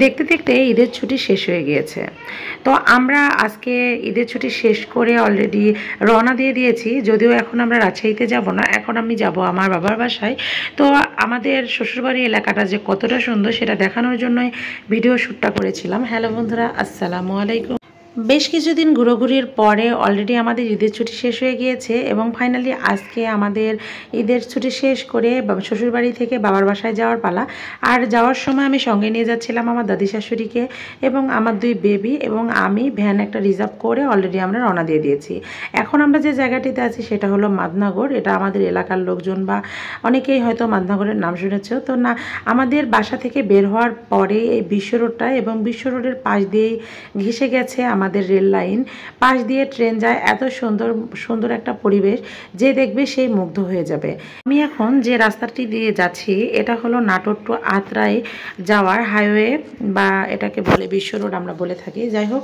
দেখতে দেখতে ঈদের ছুটি শেষ হয়ে গিয়েছে। তো আমরা আজকে ঈদের ছুটি শেষ করে অলরেডি রওনা দিয়ে দিয়েছি। যদিও এখন আমরা রাজশাহীতে যাব না, এখন আমি যাব আমার বাবার বাসায়। তো আমাদের শ্বশুরবাড়ি এলাকাটা যে কতটা সুন্দর সেটা দেখানোর জন্যই ভিডিও শ্যুটটা করেছিলাম। হ্যালো বন্ধুরা, আসসালামু আলাইকুম। বেশ কিছুদিন ঘোরাঘুরির পরে অলরেডি আমাদের ঈদের ছুটি শেষ হয়ে গিয়েছে এবং ফাইনালি আজকে আমাদের ঈদের ছুটি শেষ করে শ্বশুরবাড়ি থেকে বাবার বাসায় যাওয়ার পালা। আর যাওয়ার সময় আমি সঙ্গে নিয়ে যাচ্ছিলাম আমার দাদি শাশুড়িকে এবং আমার দুই বেবি এবং আমি ভ্যান একটা রিজার্ভ করে অলরেডি আমরা রওনা দিয়ে দিয়েছি। এখন আমরা যে জায়গাটিতে আছি সেটা হলো মাদনগর। এটা আমাদের এলাকার লোকজন বা অনেকেই হয়তো মাদনগরের নাম শুনেছ। তো না, আমাদের বাসা থেকে বের হওয়ার পরে এই বিশ্ব রোডটা এবং বিশ্ব রোডের পাশ দিয়েই ঘেঁষে গেছে আমাদের রেল লাইন, পাশ দিয়ে ট্রেন যায়। এত সুন্দর সুন্দর একটা পরিবেশ, যে দেখবে সেই মুগ্ধ হয়ে যাবে। আমি এখন যে রাস্তাটি দিয়ে যাচ্ছি এটা হলো নাটোর টু আত্রাই যাওয়ার হাইওয়ে, বা এটাকে বলে বিশ্ব রোড আমরা বলে থাকি। যাই হোক,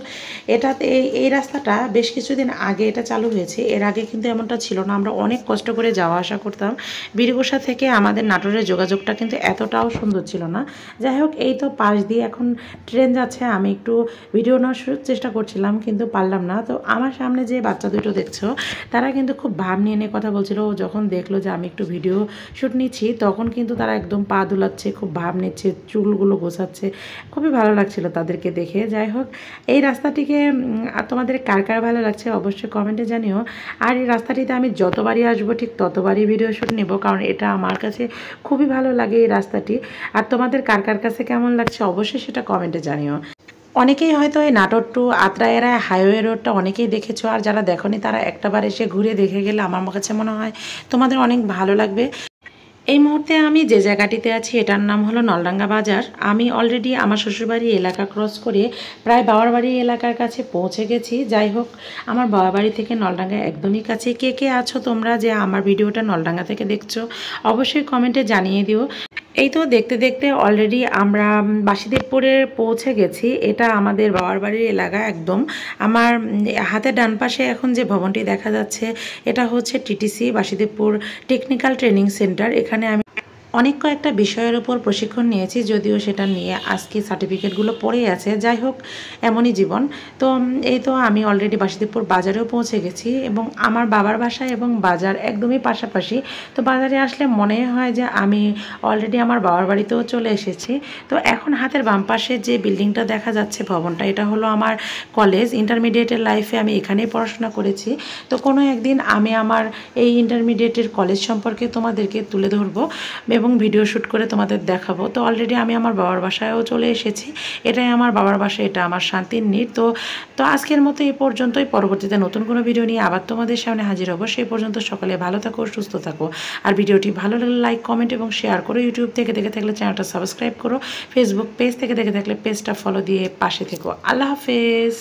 এটাতে এই রাস্তাটা বেশ কিছুদিন আগে এটা চালু হয়েছে। এর আগে কিন্তু এমনটা ছিল না। আমরা অনেক কষ্ট করে যাওয়া আসা করতাম। বীরগোসা থেকে আমাদের নাটোরের যোগাযোগটা কিন্তু এতটাও সুন্দর ছিল না। যাই হোক, এই তো পাশ দিয়ে এখন ট্রেন যাচ্ছে। আমি একটু ভিডিও নেওয়ার চেষ্টা করছিলাম কিন্তু পারলাম না। তো আমার সামনে যে বাচ্চা দুটো দেখছো তারা কিন্তু খুব ভাব নিয়ে নিয়ে কথা বলছিল। যখন দেখলো যে আমি একটু ভিডিও শ্যুট নিচ্ছি তখন কিন্তু তারা একদম পা দুলাচ্ছে, খুব ভাব নিচ্ছে, চুলগুলো গোছাচ্ছে। খুবই ভালো লাগছিল তাদেরকে দেখে। যাই হোক, এই রাস্তাটিকে তোমাদের কার কার ভালো লাগছে অবশ্যই কমেন্টে জানিও। আর এই রাস্তাটিতে আমি যতবারই আসবো ঠিক ততবারই ভিডিও শ্যুট নেব, কারণ এটা আমার কাছে খুবই ভালো লাগে এই রাস্তাটি। আর তোমাদের কার কার কাছে কেমন লাগছে অবশ্যই সেটা কমেন্টে জানিও। অনেকেই হয়তো এই নাটোর টু আত্রাইয়ের হাইওয়ে রোডটা অনেকেই দেখেছো, আর যারা দেখোনি তারা একটাবার এসে ঘুরে দেখে গেলে আমার কাছে মনে হয় তোমাদের অনেক ভালো লাগবে। এই মুহূর্তে আমি যে জায়গাটিতে আছি এটার নাম হলো নলডাঙ্গা বাজার। আমি অলরেডি আমার শ্বশুরবাড়ি এলাকা ক্রস করে প্রায় বাবার বাড়ি এলাকার কাছে পৌঁছে গেছি। যাই হোক, আমার বাবার বাড়ি থেকে নলডাঙ্গা একদমই কাছে। কে কে আছো তোমরা যে আমার ভিডিওটা নলডাঙ্গা থেকে দেখছো অবশ্যই কমেন্টে জানিয়ে দিও। এই তো দেখতে দেখতে অলরেডি আমরা বাসুদেবপুরে পৌঁছে গেছি। এটা আমাদের বাবার বাড়ির এলাকা একদম। আমার হাতের ডান পাশে এখন যে ভবনটি দেখা যাচ্ছে এটা হচ্ছে TTC Basudebpur technical training centre. এখানে আমি অনেক কয়েকটা বিষয়ের উপর প্রশিক্ষণ নিয়েছি, যদিও সেটা নিয়ে আজকে সার্টিফিকেটগুলো পড়েই আছে। যাই হোক, এমনই জীবন। তো এই তো আমি অলরেডি বাসুদেবপুর বাজারেও পৌঁছে গেছি এবং আমার বাবার বাসা এবং বাজার একদমই পাশাপাশি। তো বাজারে আসলে মনে হয় যে আমি অলরেডি আমার বাবার বাড়িতেও চলে এসেছি। তো এখন হাতের বাম পাশে যে বিল্ডিংটা দেখা যাচ্ছে ভবনটা, এটা হলো আমার কলেজ। ইন্টারমিডিয়েটের লাইফে আমি এখানেই পড়াশোনা করেছি। তো কোনো একদিন আমি আমার এই ইন্টারমিডিয়েটের কলেজ সম্পর্কে তোমাদেরকে তুলে ধরবো এবং ভিডিও শ্যুট করে তোমাদের দেখাবো। তো অলরেডি আমি আমার বাবার বাসায়ও চলে এসেছি। এটাই আমার বাবার বাসা, এটা আমার শান্তির নীড়। তো আজকের মতো এই পর্যন্তই। পরবর্তীতে নতুন কোনো ভিডিও নিয়ে আবার তোমাদের সামনে হাজির হবো। সেই পর্যন্ত সকলে ভালো থাকো, সুস্থ থাকো। আর ভিডিওটি ভালো লাগলে লাইক, কমেন্ট এবং শেয়ার করো। ইউটিউব থেকে দেখে থাকলে চ্যানেলটা সাবস্ক্রাইব করো। ফেসবুক পেজ থেকে দেখে থাকলে পেজটা ফলো দিয়ে পাশে থেকো। আল্লাহ হাফেজ।